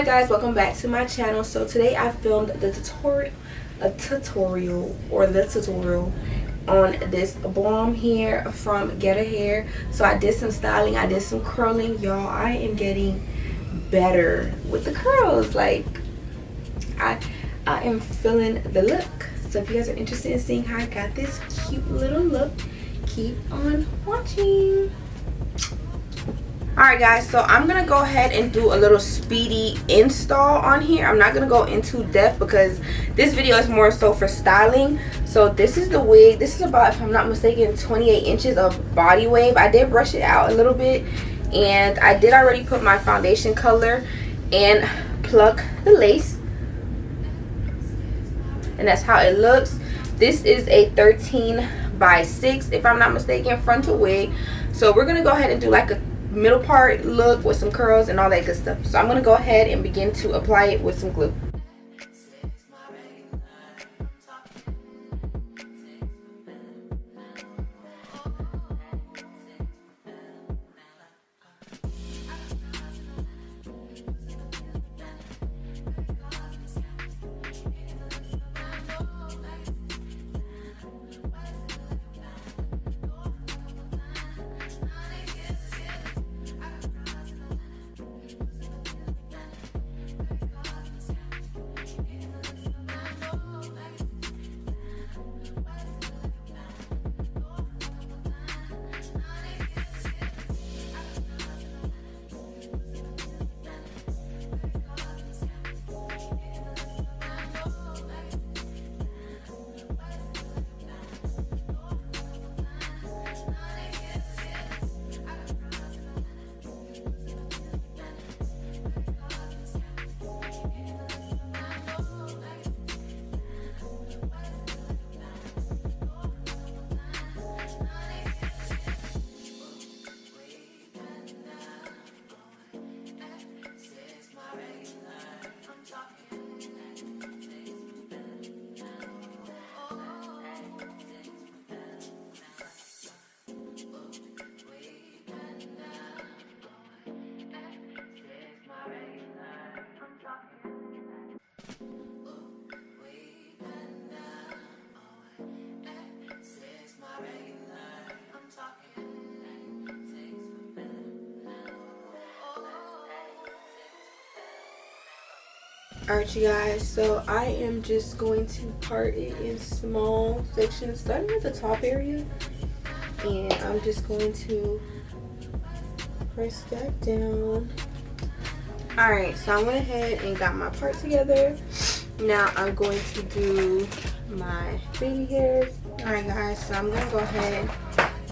Hi guys, welcome back to my channel. So today I filmed the tutorial on this bomb hair from Geeta Hair. So I did some styling, I did some curling. Y'all, I am getting better with the curls. Like I am feeling the look. So if you guys are interested in seeing how I got this cute little look, keep on watching. Alright guys, so I'm going to go ahead and do a little speedy install on here. I'm not going to go into depth because this video is more so for styling. So this is the wig. This is about, if I'm not mistaken, 28 inches of body wave. I did brush it out a little bit, and I did already put my foundation color and pluck the lace. And that's how it looks. This is a 13x6, if I'm not mistaken, frontal wig. So we're going to go ahead and do like a middle part look with some curls and all that good stuff. So I'm going to go ahead and begin to apply it with some glue. Alright you guys, so I am just going to part it in small sections, starting at the top area, and I'm just going to press that down. Alright, so I went ahead and got my part together. Now I'm going to do my baby hairs. Alright guys, so I'm going to go ahead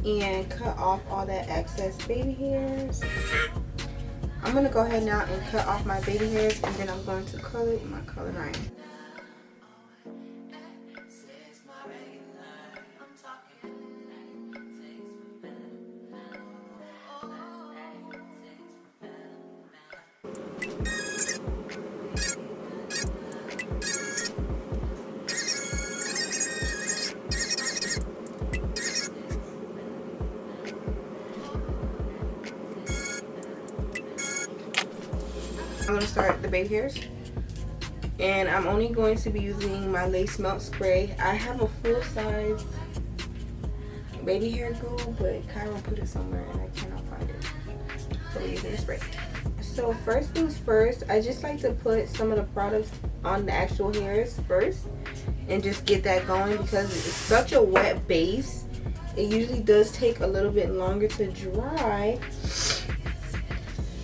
and cut off all that excess baby hairs. I'm going to go ahead now and cut off my baby hairs, and then I'm going to curl it in my curling iron. I'm going to start the baby hairs, and I'm only going to be using my lace melt spray. I have a full size baby hair glue, but Kyron put it somewhere and I cannot find it, so we're using the spray. So first things first, I just like to put some of the products on the actual hairs first and just get that going, because it's such a wet base. It usually does take a little bit longer to dry.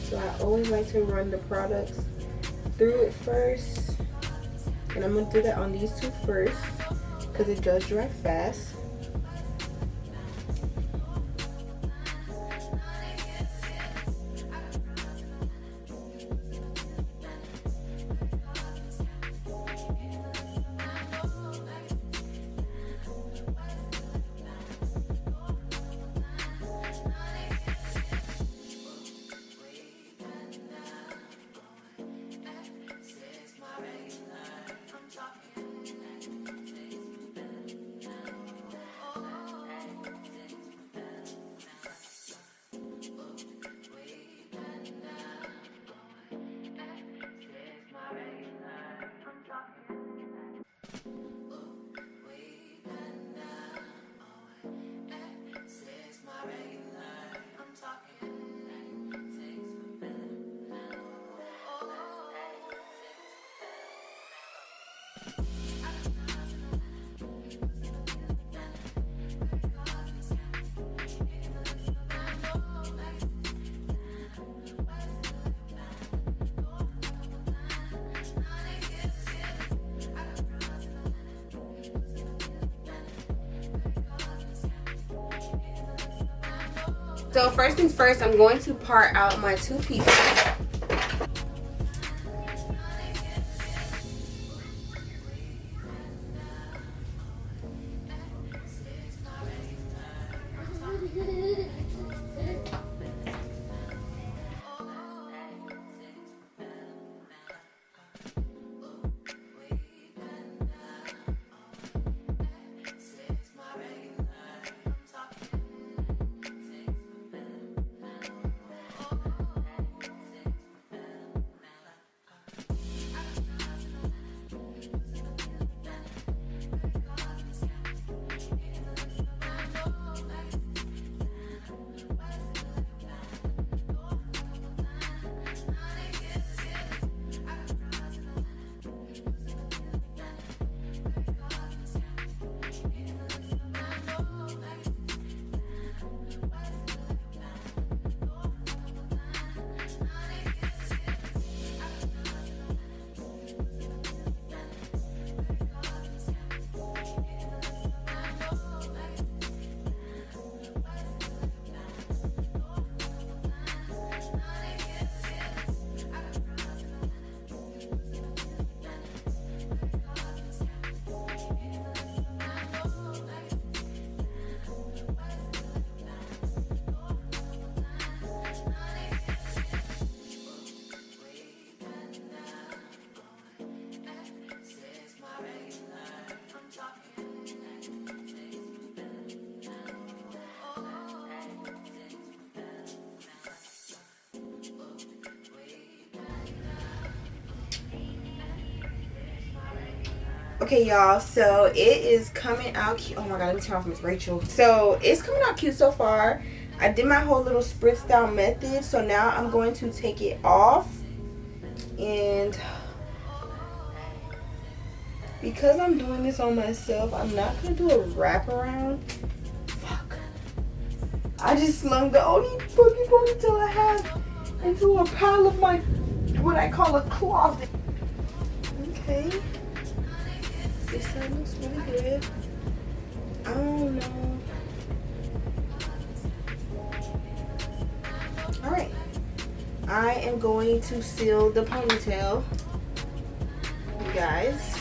So I always like to run the products through it first, and I'm going to do that on these two first because it does dry fast. So first things first, I'm going to part out my two pieces. Okay, y'all, so it is coming out cute. Oh my god, let me turn off Miss Rachel. So it's coming out cute so far. I did my whole little spritz down method, so now I'm going to take it off. And because I'm doing this on myself, I'm not gonna do a wraparound. Fuck, I just slung the only fucking ponytail I have into a pile of my, what I call a closet. Okay, this side looks really good. I don't know. Alright, I am going to seal the ponytail, you guys.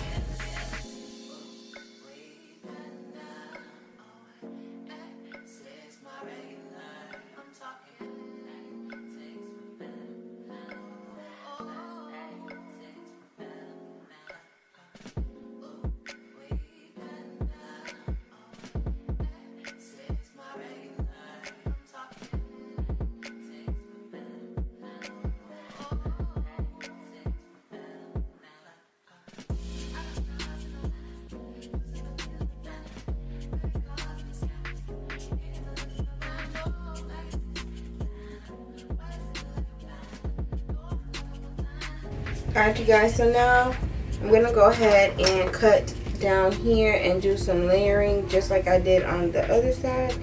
Alright, you guys, so now I'm gonna go ahead and cut down here and do some layering just like I did on the other side.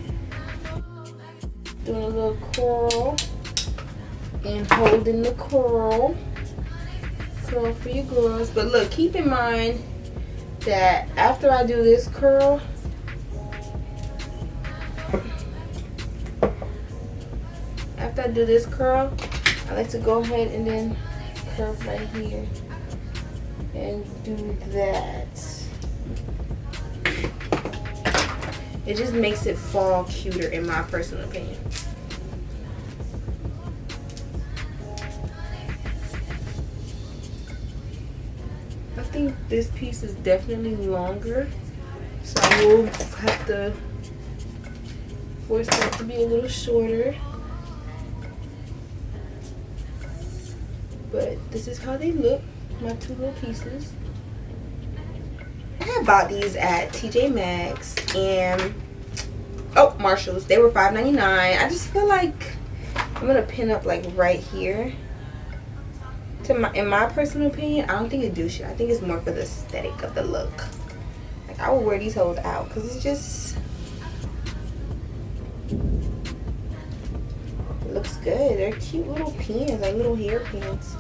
Doing a little curl and holding the curl. Curl for your girls. But look, keep in mind that after I do this curl, I like to go ahead and then curve right here and do that. It just makes it fall cuter in my personal opinion. I think this piece is definitely longer, so I will have to force that to be a little shorter. But this is how they look, my two little pieces. I bought these at TJ Maxx and Marshalls. They were $5.99. I just feel like I'm gonna pin up like right here. In my personal opinion, I don't think it do shit. I think it's more for the aesthetic of the look. Like I will wear these hoes out because it's just, it looks good. They're cute little pins, like little hair pins.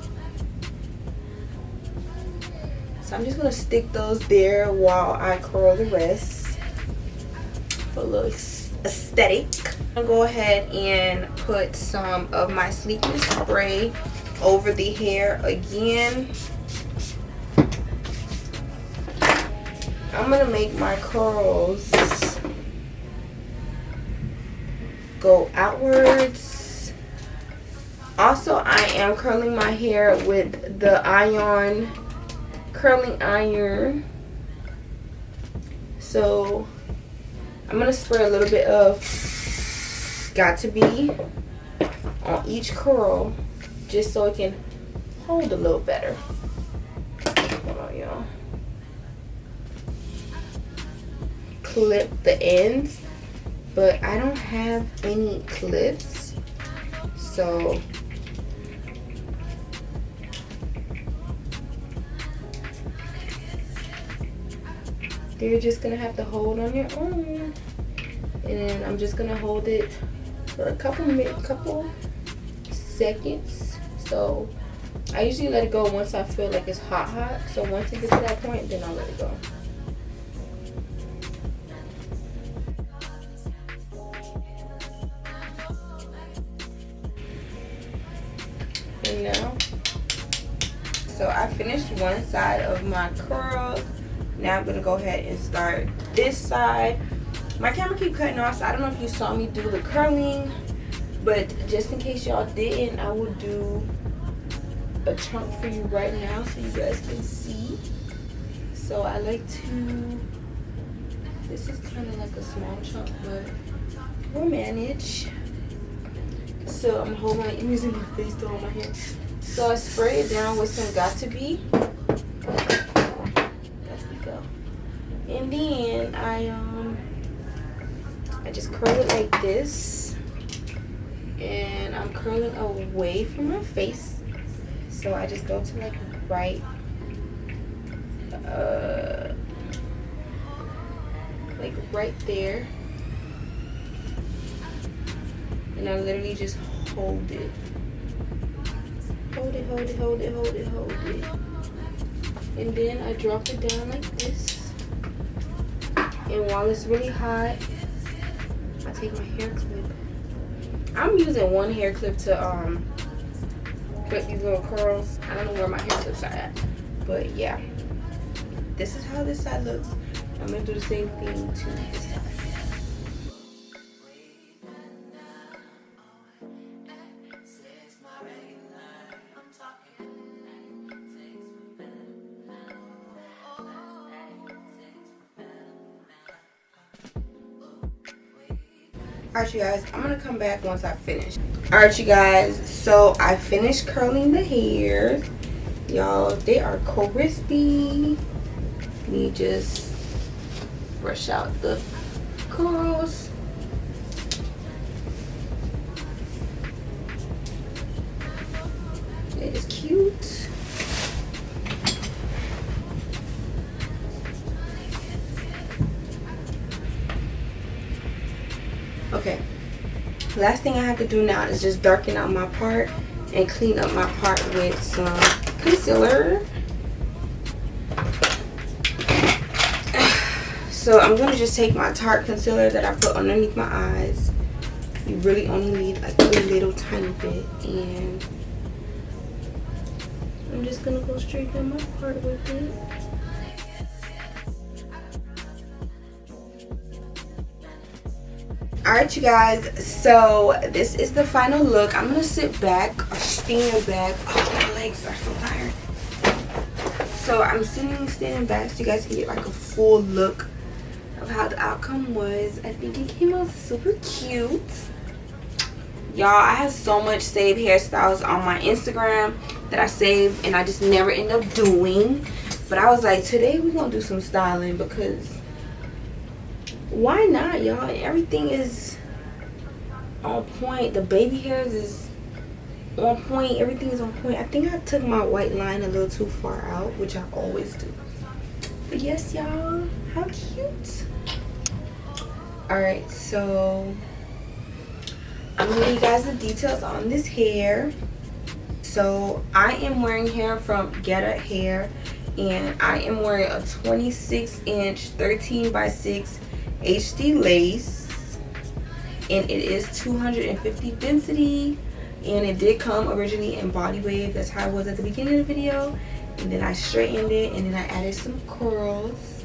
So I'm just gonna stick those there while I curl the rest for a little aesthetic. I'm gonna go ahead and put some of my sleekness spray over the hair again. I'm gonna make my curls go outwards. Also, I am curling my hair with the curling iron. So I'm gonna spray a little bit of Got To Be on each curl just so it can hold a little better. Hold on, y'all. Clip the ends, but I don't have any clips, so you're just gonna have to hold on your own, and I'm just gonna hold it for a couple seconds. So I usually let it go once I feel like it's hot. So once it gets to that point, then I'll let it go. And now, so I finished one side of my curls. Now I'm gonna go ahead and start this side. My camera keep cutting off, so I don't know if you saw me do the curling, but just in case y'all didn't, I will do a chunk for you right now so you guys can see. So I like to, this is kind of like a small chunk, but we'll manage. So I'm using my face to hold my hair. So I spray it down with some Got To Be. And then I just curl it like this, and I'm curling away from my face. So I just go to like right there, and I literally just hold it. And then I drop it down like this. And while it's really hot, I take my hair clip. I'm using one hair clip to clip these little curls. I don't know where my hair clips are at, but yeah. This is how this side looks. I'm gonna do the same thing to this side. Alright, you guys, I'm gonna come back once I finish. Alright, you guys, so I finished curling the hairs. Y'all, they are crispy. Let me just brush out the curls. It is cute. Okay, last thing I have to do now is just darken out my part and clean up my part with some concealer. So I'm going to just take my Tarte concealer that I put underneath my eyes. You really only need like a little tiny bit, and I'm just going to go straight down my part with it. Alright, you guys, so this is the final look. I'm gonna sit back or stand back. Oh, my legs are so tired. So I'm standing back so you guys can get like a full look of how the outcome was. I think it came out super cute. Y'all, I have so much saved hairstyles on my Instagram that I saved and I just never end up doing. But I was like, today we're gonna do some styling because why not, y'all? Everything is on point. The baby hairs is on point. Everything is on point. I think I took my white line a little too far out, which I always do. But yes, y'all, how cute. Alright, so I'm gonna give you guys the details on this hair. So I am wearing hair from Geeta Hair, and I am wearing a 26-inch 13 by 6 HD lace. and it is 250 density, and it did come originally in body wave. That's how it was at the beginning of the video, and then I straightened it, and then I added some curls.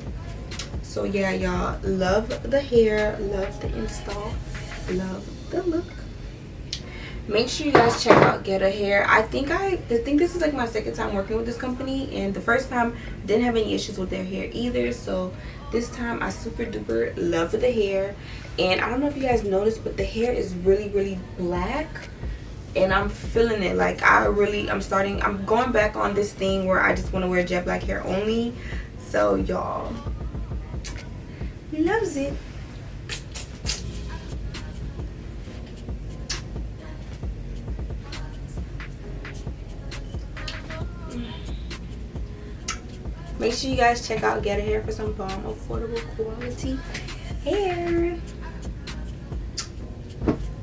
So yeah, y'all, love the hair, love the install, love the look. Make sure you guys check out Geeta Hair. I think this is like my second time working with this company, and the first time didn't have any issues with their hair either. So this time I super duper love the hair. And I don't know if you guys noticed, but the hair is really black, and I'm feeling it. Like I'm going back on this thing where I just want to wear jet black hair only. So y'all, loves it. Make sure you guys check out Geeta Hair for some bomb affordable quality hair.